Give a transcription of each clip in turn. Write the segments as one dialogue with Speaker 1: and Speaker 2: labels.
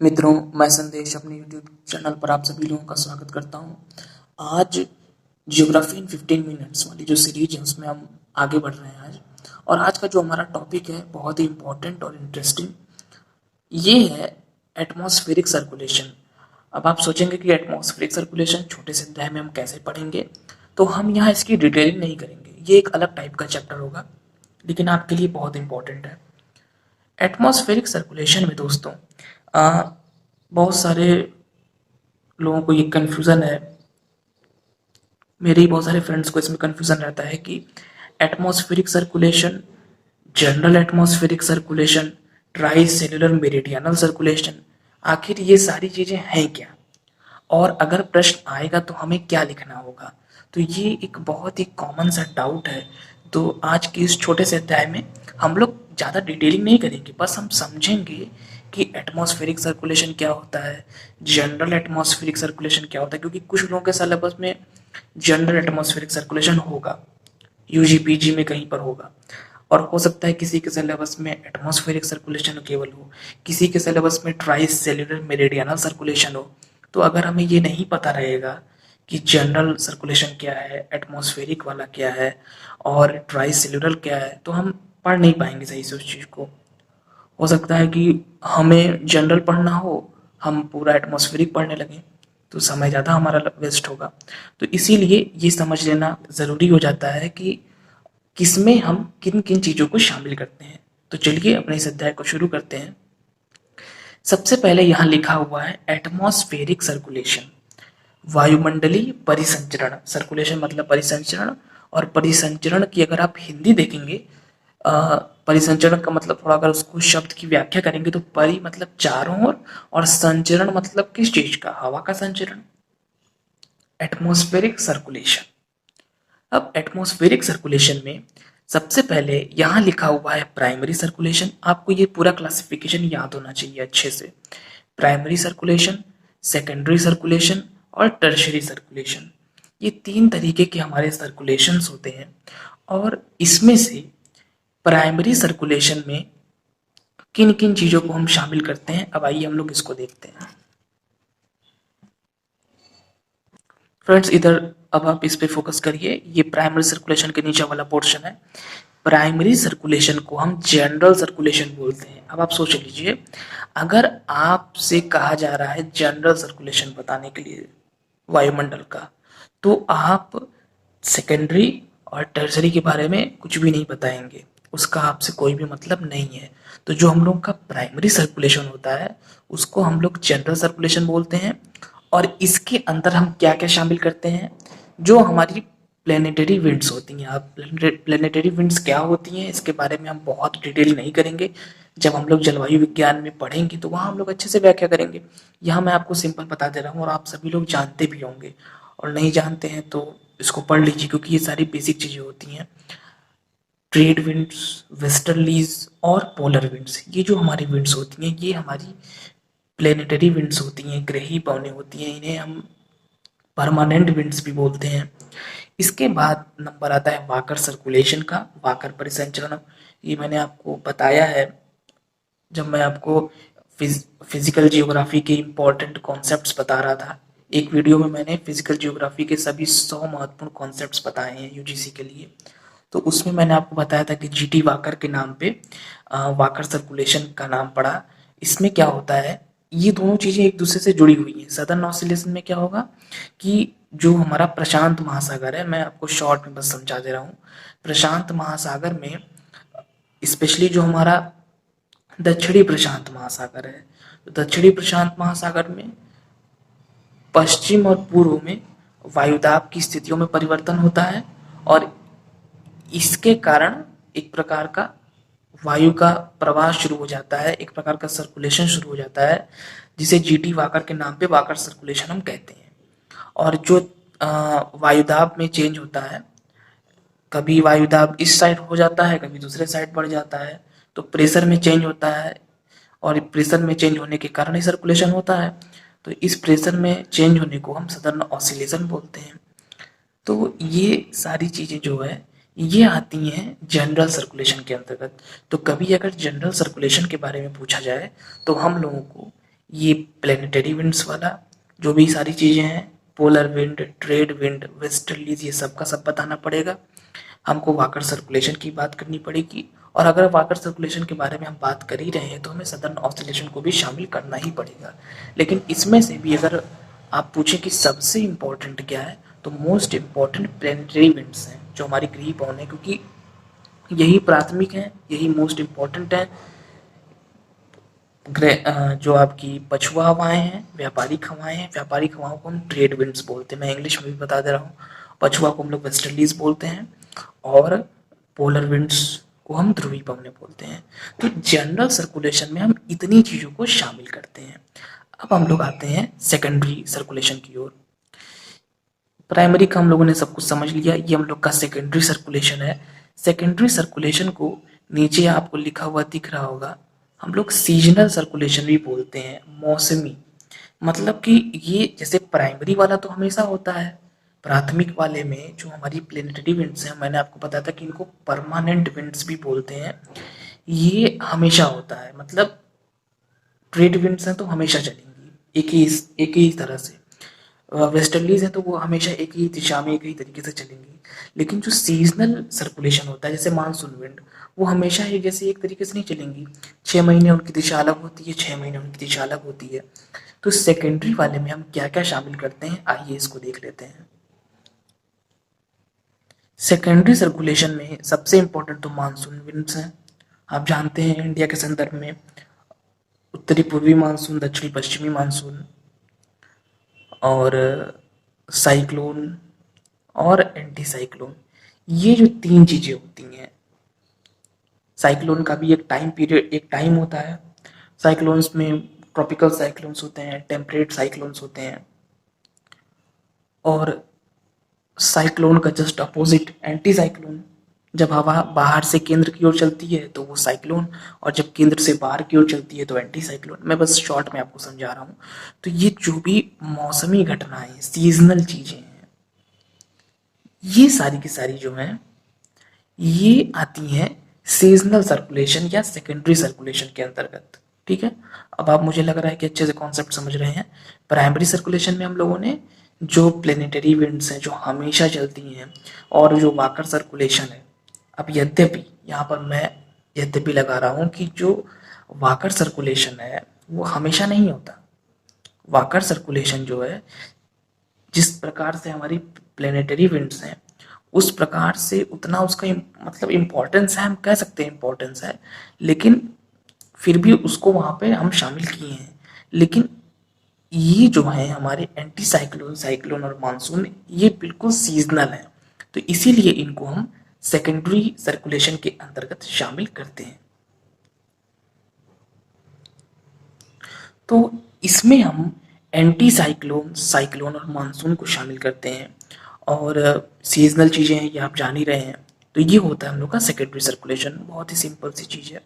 Speaker 1: मित्रों, मैं संदेश अपने यूट्यूब चैनल पर आप सभी लोगों का स्वागत करता हूं। आज जियोग्राफी इन 15 मिनट्स वाली जो सीरीज है उसमें हम आगे बढ़ रहे हैं आज। और आज का जो हमारा टॉपिक है बहुत ही इम्पोर्टेंट और इंटरेस्टिंग, ये है एटमॉस्फेरिक सर्कुलेशन। अब आप सोचेंगे कि एटमॉस्फेरिक सर्कुलेशन छोटे से अध्याय में हम कैसे पढ़ेंगे, तो हम यहाँ इसकी डिटेलिंग नहीं करेंगे, ये एक अलग टाइप का चैप्टर होगा, लेकिन आपके लिए बहुत इंपॉर्टेंट है। एटमॉस्फेरिक सर्कुलेशन में दोस्तों बहुत सारे लोगों को ये कन्फ्यूज़न है, मेरे ही बहुत सारे फ्रेंड्स को इसमें कन्फ्यूज़न रहता है कि atmospheric circulation, general atmospheric circulation, try cellular meridional circulation, आखिर ये सारी चीज़ें हैं क्या, और अगर प्रश्न आएगा तो हमें क्या लिखना होगा। तो ये एक बहुत ही कॉमन सा डाउट है। तो आज के इस छोटे से अध्याय में हम लोग ज़्यादा डिटेलिंग नहीं करेंगे, बस हम समझेंगे कि एटमॉस्फेरिक सर्कुलेशन क्या होता है, जनरल एटमॉस्फेरिक सर्कुलेशन क्या होता है, क्योंकि कुछ लोगों के सिलेबस में जनरल एटमॉस्फेरिक सर्कुलेशन होगा, यूजी पीजी में कहीं पर होगा, और हो सकता है किसी के सिलेबस में एटमॉस्फेरिक सर्कुलेशन केवल हो, किसी के सिलेबस में ट्राई सेल्युलर मेरिडियनल सर्कुलेशन हो। तो अगर हमें ये नहीं पता रहेगा कि जनरल सर्कुलेशन क्या है, एटमॉस्फेरिक वाला क्या है और ट्राई सेल्युलर क्या है, तो हम पढ़ नहीं पाएंगे सही से उस चीज़ को। हो सकता है कि हमें जनरल पढ़ना हो, हम पूरा एटमॉस्फेरिक पढ़ने लगें, तो समय ज़्यादा हमारा वेस्ट होगा। तो इसीलिए ये समझ लेना ज़रूरी हो जाता है कि किसमें हम किन किन चीज़ों को शामिल करते हैं। तो चलिए अपने इस अध्याय को शुरू करते हैं। सबसे पहले यहाँ लिखा हुआ है एटमॉस्फेरिक सर्कुलेशन, वायुमंडलीय परिसंचरण। सर्कुलेशन मतलब परिसंचरण, और परिसंचरण की अगर आप हिंदी देखेंगे, परिसंचरण का मतलब थोड़ा अगर उसको शब्द की व्याख्या करेंगे तो परि मतलब चारों ओर, और संचरण मतलब किस चीज का, हवा का संचरण। Atmospheric circulation. अब एटमॉस्फेरिक सर्कुलेशन में सबसे पहले यहाँ लिखा हुआ है प्राइमरी सर्कुलेशन। आपको ये पूरा क्लासिफिकेशन याद होना चाहिए अच्छे से। प्राइमरी सर्कुलेशन, सेकेंडरी सर्कुलेशन और टर्शरी सर्कुलेशन, ये तीन तरीके के हमारे सर्कुलेशंस होते हैं। और इसमें से प्राइमरी सर्कुलेशन में किन किन चीज़ों को हम शामिल करते हैं, अब आइए हम लोग इसको देखते हैं। फ्रेंड्स इधर अब आप इस पे फोकस करिए, ये प्राइमरी सर्कुलेशन के नीचे वाला पोर्शन है। प्राइमरी सर्कुलेशन को हम जनरल सर्कुलेशन बोलते हैं। अब आप सोच लीजिए, अगर आपसे कहा जा रहा है जनरल सर्कुलेशन बताने के लिए वायुमंडल का, तो आप सेकेंडरी और टर्सरी के बारे में कुछ भी नहीं बताएंगे, उसका आपसे कोई भी मतलब नहीं है। तो जो हम लोग का प्राइमरी सर्कुलेशन होता है उसको हम लोग जनरल सर्कुलेशन बोलते हैं। और इसके अंदर हम क्या क्या शामिल करते हैं, जो हमारी प्लेनेटरी विंड्स होती हैं। अब प्लेनेटरी विंड्स क्या होती हैं इसके बारे में हम बहुत डिटेल नहीं करेंगे, जब हम लोग जलवायु विज्ञान में पढ़ेंगे तो वहाँ हम लोग अच्छे से व्याख्या करेंगे। यहाँ मैं आपको सिंपल बता दे रहा हूँ और आप सभी लोग जानते भी होंगे, और नहीं जानते हैं तो इसको पढ़ लीजिए, क्योंकि ये सारी बेसिक चीज़ें होती हैं। ट्रेड विंड्स, वेस्टर्लीज और पोलर विंड्स, ये जो हमारी विंड्स होती हैं ये हमारी प्लेनेटरी विंड्स होती हैं, ग्रही पवनें होती हैं, इन्हें हम परमानेंट विंड्स भी बोलते हैं। इसके बाद नंबर आता है वाकर सर्कुलेशन का, वाकर परिसंचरण। ये मैंने आपको बताया है जब मैं आपको फिजिकल जियोग्राफी के इम्पोर्टेंट कॉन्सेप्ट्स बता रहा था। एक वीडियो में मैंने फिजिकल जियोग्राफी के सभी 100 महत्वपूर्ण कॉन्सेप्ट्स बताए हैं यूजीसी के लिए। तो उसमें मैंने आपको बताया था कि जीटी वाकर के नाम पे वाकर सर्कुलेशन का नाम पड़ा। इसमें क्या होता है, ये दोनों चीज़ें एक दूसरे से जुड़ी हुई हैं। सदर्न ऑसिलेशन में क्या होगा कि जो हमारा प्रशांत महासागर है, मैं आपको शॉर्ट में बस समझा दे रहा हूँ। प्रशांत महासागर में स्पेशली जो हमारा दक्षिणी प्रशांत महासागर है, तो दक्षिणी प्रशांत महासागर में पश्चिम और पूर्व में वायुदाब की स्थितियों में परिवर्तन होता है, और इसके कारण एक प्रकार का वायु का प्रवाह शुरू हो जाता है, एक प्रकार का सर्कुलेशन शुरू हो जाता है, जिसे जीटी वाकर के नाम पे वाकर सर्कुलेशन हम कहते हैं। और जो वायुदाब में चेंज होता है, कभी वायुदाब इस साइड हो जाता है, कभी दूसरे साइड बढ़ जाता है, तो प्रेशर में चेंज होता है, और प्रेशर में चेंज होने के कारण ही सर्कुलेशन होता है। तो इस प्रेशर में चेंज होने को हम सदर्न ऑसिलेशन बोलते हैं। तो ये सारी चीज़ें जो है ये आती हैं जनरल सर्कुलेशन के अंतर्गत। तो कभी अगर जनरल सर्कुलेशन के बारे में पूछा जाए तो हम लोगों को ये प्लेनेटरी विंड्स वाला जो भी सारी चीज़ें हैं, polar wind, trade wind, westerlies, ये सब का सब बताना पड़ेगा। हमको वाकर सर्कुलेशन की बात करनी पड़ेगी, और अगर वाकर सर्कुलेशन के बारे में हम बात कर ही रहे हैं तो हमें सदर्न ऑसिलेशन को भी शामिल करना ही पड़ेगा। लेकिन इसमें से भी अगर आप पूछें कि सबसे इम्पोर्टेंट क्या है, तो मोस्ट इम्पॉर्टेंट प्लेनेटरी विंड्स हैं जो हमारी ग्रीप ऑन है, क्योंकि यही प्राथमिक है, यही मोस्ट इम्पॉर्टेंट है। जो आपकी पछुआ हवाएं हैं, व्यापारिक हवाएं हैं, व्यापारिक हवाओं को हम ट्रेड विंड्स बोलते हैं, मैं इंग्लिश में भी बता दे रहा हूँ। पछुआ को हम लोग वेस्टर्लीज बोलते हैं, और पोलर विंड्स को हम ध्रुवी पवनें बोलते हैं। तो जनरल सर्कुलेशन में हम इतनी चीज़ों को शामिल करते हैं। अब हम लोग आते हैं सेकेंडरी सर्कुलेशन की ओर। प्राइमरी का हम लोगों ने सब कुछ समझ लिया, ये हम लोग का सेकेंडरी सर्कुलेशन है। सेकेंडरी सर्कुलेशन को नीचे आपको लिखा हुआ दिख रहा होगा, हम लोग सीजनल सर्कुलेशन भी बोलते हैं, मौसमी। मतलब कि ये जैसे प्राइमरी वाला तो हमेशा होता है, प्राथमिक वाले में जो हमारी प्लेनेटरी विंड्स हैं, मैंने आपको बताया था कि इनको परमानेंट विंड्स भी बोलते हैं, ये हमेशा होता है। मतलब ट्रेड विंड्स हैं तो हमेशा चलेंगी एक ही तरह से। वेस्टर्लीज हैं तो वो हमेशा एक ही दिशा में एक ही तरीके से चलेंगी। लेकिन जो सीजनल सर्कुलेशन होता है, जैसे मानसून विंड, वो हमेशा एक जैसे एक तरीके से नहीं चलेंगी। 6 महीने उनकी दिशा अलग होती है, 6 महीने उनकी दिशा अलग होती है। तो सेकेंडरी वाले में हम क्या क्या शामिल करते हैं, आइए इसको देख लेते हैं। सेकेंडरी सर्कुलेशन में सबसे इंपॉर्टेंट तो मानसून विंड्स हैं। आप जानते हैं इंडिया के संदर्भ में उत्तरी पूर्वी मानसून, दक्षिणी पश्चिमी मानसून, और साइक्लोन और एंटी साइक्लोन, ये जो 3 चीज़ें होती हैं। साइक्लोन का भी एक टाइम पीरियड, एक टाइम होता है। साइक्लोन्स में ट्रॉपिकल साइक्लोन्स होते हैं, टेम्परेट साइक्लोन्स होते हैं, और साइक्लोन का जस्ट अपोजिट एंटी साइक्लोन। जब हवा बाहर से केंद्र की ओर चलती है तो वो साइक्लोन, और जब केंद्र से बाहर की ओर चलती है तो एंटी साइक्लोन। मैं बस शॉर्ट में आपको समझा रहा हूँ। तो ये जो भी मौसमी घटनाएं, सीजनल चीजें हैं, ये सारी की सारी जो हैं, ये आती हैं सीजनल सर्कुलेशन या सेकेंडरी सर्कुलेशन के अंतर्गत। ठीक है, अब आप, मुझे लग रहा है कि अच्छे से कॉन्सेप्ट समझ रहे हैं। प्राइमरी सर्कुलेशन में हम लोगों ने जो प्लेनेटरी विंड्स हैं जो हमेशा चलती हैं, और जो वाकर सर्कुलेशन है, अब यद्यपि यहाँ पर मैं यद्यपि लगा रहा हूँ कि जो वाकर सर्कुलेशन है वो हमेशा नहीं होता। वाकर सर्कुलेशन जो है, जिस प्रकार से हमारी प्लेनेटरी विंड्स हैं उस प्रकार से उतना उसका मतलब इम्पोर्टेंस है, हम कह सकते हैं इम्पोर्टेंस है, लेकिन फिर भी उसको वहाँ पे हम शामिल किए हैं। लेकिन ये जो है हमारे एंटी साइक्लोन, साइक्लोन और मानसून, ये बिल्कुल सीजनल है, तो इसीलिए इनको हम सेकेंडरी सर्कुलेशन के अंतर्गत शामिल करते हैं। तो इसमें हम एंटी साइक्लोन, साइक्लोन और मानसून को शामिल करते हैं, और सीजनल चीज़ें हैं ये आप जान ही रहे हैं। तो ये होता है हम लोग का सेकेंडरी सर्कुलेशन, बहुत ही सिंपल सी चीज़ है।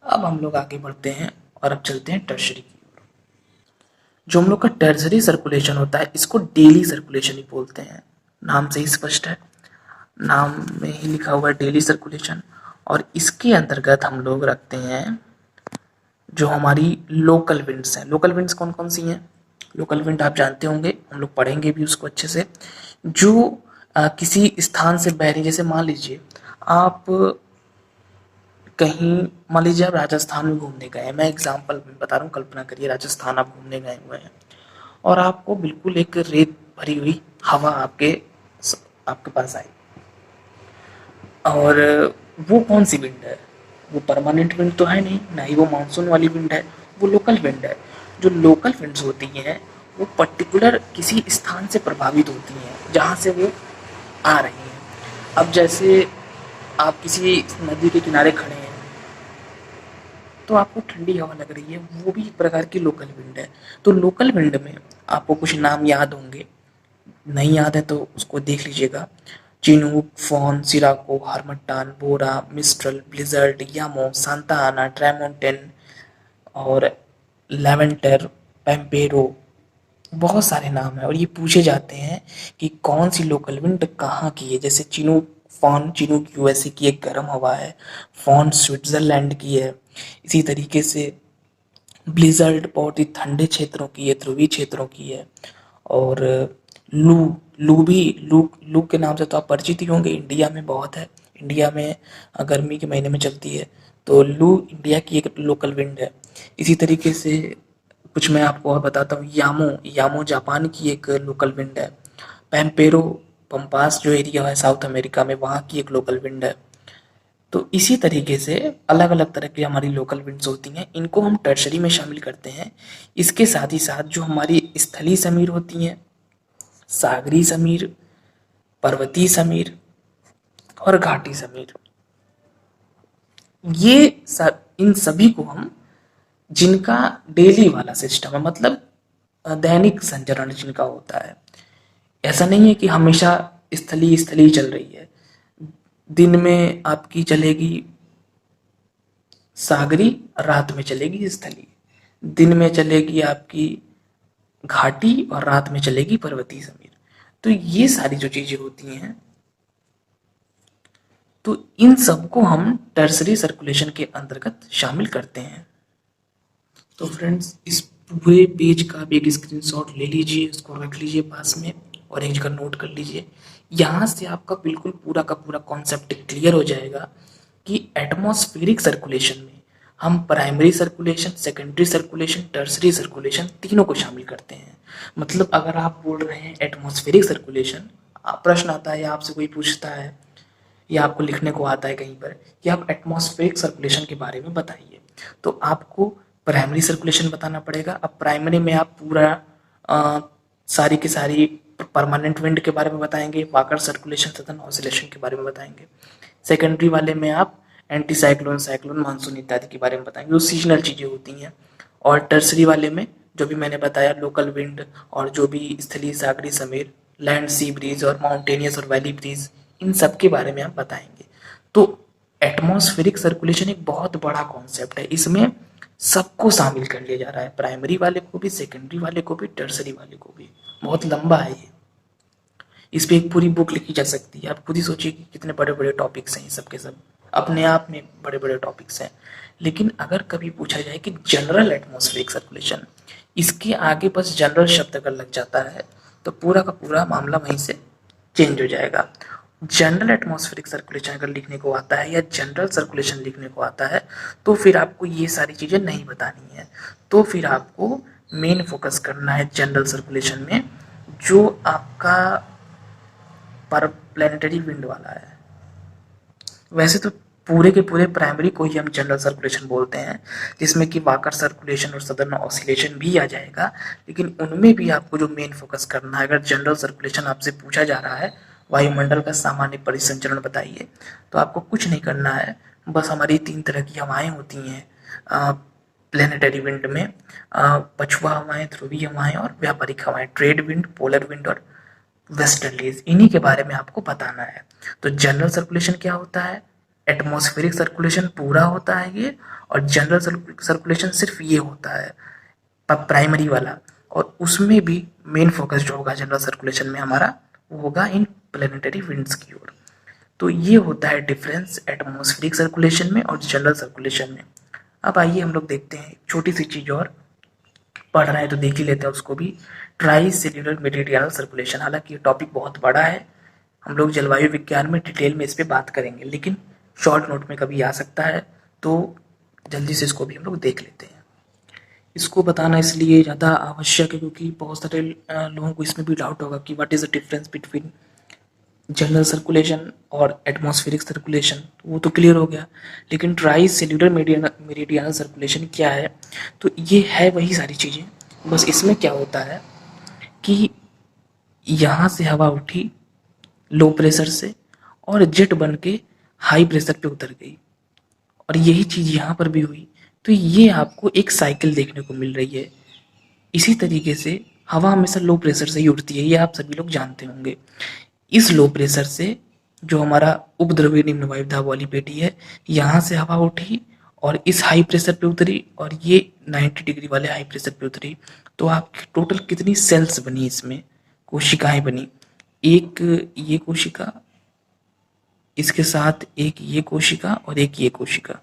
Speaker 1: अब हम लोग आगे बढ़ते हैं और अब चलते हैं टर्शरी की ओर। जो हम लोग का टर्शरी सर्कुलेशन होता है, इसको डेली सर्कुलेशन ही बोलते हैं, नाम से ही स्पष्ट है, नाम में ही लिखा हुआ है डेली सर्कुलेशन। और इसके अंतर्गत हम लोग रखते हैं जो हमारी लोकल विंड्स हैं। लोकल विंड्स कौन कौन सी हैं? लोकल विंड आप जानते होंगे, हम लोग पढ़ेंगे भी उसको अच्छे से। जो किसी स्थान से बह रही, जैसे मान लीजिए आप कहीं, मान लीजिए आप राजस्थान में घूमने गए हैं, मैं एग्जांपल बता रहा हूँ, कल्पना करिए राजस्थान आप घूमने गए हुए हैं, और आपको बिल्कुल एक रेत भरी हुई हवा आपके पास आई, और वो कौन सी विंड है? वो परमानेंट विंड तो है नहीं, ना ही वो मानसून वाली विंड है, वो लोकल विंड है। जो लोकल विंड्स होती हैं वो पर्टिकुलर किसी स्थान से प्रभावित होती हैं जहाँ से वो आ रही हैं। अब जैसे आप किसी नदी के किनारे खड़े हैं तो आपको ठंडी हवा लग रही है, वो भी एक प्रकार की लोकल विंड है। तो लोकल विंड में आपको कुछ नाम याद होंगे, नहीं याद है तो उसको देख लीजिएगा। चिनूक, फॉन, सिराको, हरमट्टान, बोरा, मिस्ट्रल, ब्लिजर्ड, यामो, सांता आना, ट्रेमोंटेन और लेवेंटर, पेम्पेरो, बहुत सारे नाम हैं। और ये पूछे जाते हैं कि कौन सी लोकल विंड कहाँ की है। जैसे चिनूक, फॉन, चिनूक यूएसए की एक गर्म हवा है, फॉन स्विट्जरलैंड की है। इसी तरीके से ब्लिजर्ड बहुत ही ठंडे क्षेत्रों की है, ध्रुवीय क्षेत्रों की है। और लू लू भी लू लू के नाम से तो आप परिचित ही होंगे, इंडिया में बहुत है। इंडिया में गर्मी के महीने में चलती है, तो लू इंडिया की एक लोकल विंड है। इसी तरीके से कुछ मैं आपको और बताता हूँ। यामो यामो जापान की एक लोकल विंड है। पैम्पेरो पंपास जो एरिया है साउथ अमेरिका में, वहाँ की एक लोकल विंड है। तो इसी तरीके से अलग अलग तरह की हमारी लोकल विंड्स होती हैं, इनको हम टर्शरी में शामिल करते हैं। इसके साथ ही साथ जो हमारी स्थलीय समीर होती हैं, सागरी समीर, पर्वतीय समीर और घाटी समीर, इन सभी को हम, जिनका डेली वाला सिस्टम है, मतलब दैनिक संचरण जिनका होता है, ऐसा नहीं है कि हमेशा स्थलीय स्थलीय चल रही है। दिन में आपकी चलेगी सागरी, रात में चलेगी स्थलीय। दिन में चलेगी आपकी घाटी और रात में चलेगी पर्वतीय समीर। तो ये सारी जो चीजें होती हैं, तो इन सबको हम टर्सरी सर्कुलेशन के अंतर्गत शामिल करते हैं। तो फ्रेंड्स, इस पूरे पेज का आप एक स्क्रीनशॉट ले लीजिए, उसको रख लीजिए पास में और एक जगह नोट कर लीजिए। यहाँ से आपका बिल्कुल पूरा का पूरा कॉन्सेप्ट क्लियर हो जाएगा कि एटमॉस्फेरिक सर्कुलेशन में हम primary circulation, secondary circulation, tertiary circulation तीनों को शामिल करते हैं। मतलब अगर आप बोल रहे हैं एटमॉस्फेरिक सर्कुलेशन, प्रश्न आता है या आपसे कोई पूछता है या आपको लिखने को आता है कहीं पर कि आप एटमॉस्फेरिक सर्कुलेशन के बारे में बताइए, तो आपको प्राइमरी सर्कुलेशन बताना पड़ेगा। अब प्राइमरी में आप पूरा सारी की सारी परमानेंट विंड के बारे में बताएंगे, वाकर सर्कुलेशन सदन ऑसिलेशन के बारे में बताएंगे। सेकेंडरी वाले में आप एंटी साइक्लोन, साइक्लोन, मानसून इत्यादि के बारे में बताएंगे, वो सीजनल चीज़ें होती हैं। और टर्सरी वाले में जो भी मैंने बताया, लोकल विंड और जो भी स्थलीय सागरी समीर, लैंड सी ब्रीज और माउंटेनियस और वैली ब्रीज, इन सब के बारे में आप बताएंगे। तो एटमॉस्फेरिक सर्कुलेशन एक बहुत बड़ा कॉन्सेप्ट है, इसमें सबको शामिल कर लिया जा रहा है, प्राइमरी वाले को भी, सेकेंडरी वाले को भी, टर्सरी वाले को भी। बहुत लंबा है ये, इस पे एक पूरी बुक लिखी जा सकती है। आप खुद ही सोचिए कि कितने बड़े बड़े टॉपिक्स हैं, ये सब के सब अपने आप में बड़े बड़े टॉपिक्स हैं। लेकिन अगर कभी पूछा जाए कि जनरल एटमॉस्फेरिक सर्कुलेशन, इसके आगे बस जनरल शब्द अगर लग जाता है तो पूरा का पूरा मामला वहीं से चेंज हो जाएगा। जनरल एटमॉस्फेरिक सर्कुलेशन अगर लिखने को आता है या जनरल सर्कुलेशन लिखने को आता है, तो फिर आपको ये सारी चीज़ें नहीं बतानी है। तो फिर आपको मेन फोकस करना है जनरल सर्कुलेशन में, जो आपका पर प्लेनेटरी विंड वाला है। वैसे तो पूरे के पूरे प्राइमरी को ही हम जनरल सर्कुलेशन बोलते हैं, जिसमें कि वाकर सर्कुलेशन और सदर्न ऑसिलेशन भी आ जाएगा। लेकिन उनमें भी आपको जो मेन फोकस करना है, अगर जनरल सर्कुलेशन आपसे पूछा जा रहा है वायुमंडल का सामान्य परिसंचरण बताइए, तो आपको कुछ नहीं करना है। बस हमारी 3 तरह की हवाएं होती हैं प्लेनेटरी विंड में, पछुआ हवाएं, ध्रुवीय हवाएं और व्यापारिक हवाएं, ट्रेड विंड, पोलर विंड और वेस्टर्लीज, इन्हीं के बारे में आपको बताना है। तो जनरल सर्कुलेशन क्या होता है, एटमॉस्फेरिक सर्कुलेशन पूरा होता है ये, और जनरल सर्कुलेशन सिर्फ ये होता है प्राइमरी वाला। और उसमें भी मेन फोकस जो होगा जनरल सर्कुलेशन में हमारा, वो होगा इन प्लेनेटरी विंड्स की ओर। तो ये होता है डिफरेंस एटमॉस्फेरिक सर्कुलेशन में और जनरल सर्कुलेशन में। अब आइए हम लोग देखते हैं छोटी सी चीज और, पढ़ रहे हैं तो देख ही लेते हैं उसको भी। ट्राई सेल्यूलर मेरीडियनल सर्कुलेशन, हालांकि ये टॉपिक बहुत बड़ा है, हम लोग जलवायु विज्ञान में डिटेल में इस पे बात करेंगे, लेकिन शॉर्ट नोट में कभी आ सकता है, तो जल्दी से इसको भी हम लोग देख लेते हैं। इसको बताना इसलिए ज़्यादा आवश्यक है क्योंकि बहुत सारे लोगों को इसमें भी डाउट होगा कि what is the difference between general circulation और एटमॉस्फेरिक सर्कुलेशन, वो तो क्लियर हो गया। लेकिन ट्राई सेल्यूलर मेरीडियनल सर्कुलेशन क्या है, तो ये है वही सारी चीज़ें, बस इसमें क्या होता है कि यहाँ से हवा उठी लो प्रेशर से और जेट बन के हाई प्रेशर पे उतर गई, और यही चीज़ यहाँ पर भी हुई। तो ये आपको एक साइकिल देखने को मिल रही है। इसी तरीके से हवा हमेशा लो प्रेशर से ही उड़ती है, ये आप सभी लोग जानते होंगे। इस लो प्रेशर से जो हमारा उपद्रवीय निम्न वायु दाब वाली पेटी है, यहाँ से हवा उठी और इस हाई प्रेशर पे उतरी, और ये 90 डिग्री वाले हाई प्रेशर पे उतरी। तो आपकी टोटल कितनी सेल्स बनी, इसमें कोशिकाएं बनी, एक ये कोशिका, इसके साथ एक ये कोशिका और एक ये कोशिका।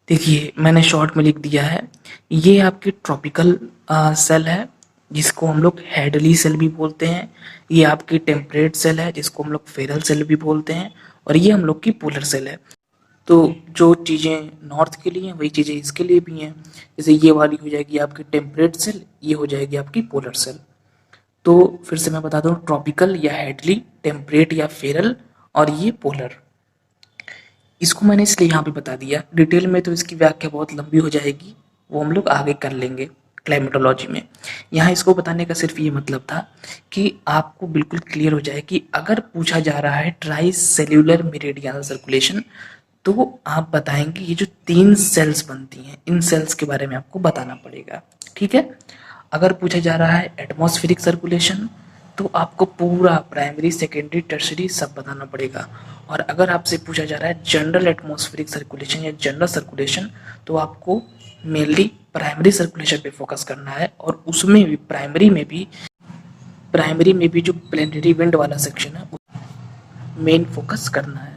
Speaker 1: देखिए मैंने शॉर्ट में लिख दिया है, ये आपकी ट्रॉपिकल सेल है जिसको हम लोग हेडली सेल भी बोलते हैं, ये आपकी टेम्परेट सेल है जिसको हम लोग फेरल सेल भी बोलते हैं, और ये हम लोग की पोलर सेल है। तो जो चीज़ें नॉर्थ के लिए हैं वही चीज़ें इसके लिए भी हैं। जैसे ये वाली हो जाएगी आपकी टेम्परेट सेल, ये हो जाएगी आपकी पोलर सेल। तो फिर से मैं बता दूं, ट्रॉपिकल या हेडली, टेम्परेट या फेरल, और ये पोलर। इसको मैंने इसलिए यहाँ पे बता दिया, डिटेल में तो इसकी व्याख्या बहुत लंबी हो जाएगी, वो हम लोग आगे कर लेंगे क्लाइमेटोलॉजी में। यहाँ इसको बताने का सिर्फ ये मतलब था कि आपको बिल्कुल क्लियर हो जाए कि अगर पूछा जा रहा है ट्राई सेल्यूलर मेरिडियनल सर्कुलेशन, तो आप बताएंगे ये जो 3 सेल्स बनती हैं इन सेल्स के बारे में आपको बताना पड़ेगा, ठीक है। अगर पूछा जा रहा है एटमॉस्फेरिक सर्कुलेशन, तो आपको पूरा प्राइमरी सेकेंडरी टर्सरी सब बताना पड़ेगा। और अगर आपसे पूछा जा रहा है जनरल एटमॉस्फेरिक सर्कुलेशन या जनरल सर्कुलेशन, तो आपको मेनली प्राइमरी सर्कुलेशन पे फोकस करना है, और उसमें भी प्राइमरी में भी जो प्लेनेटरी विंड वाला सेक्शन है मेन फोकस करना है।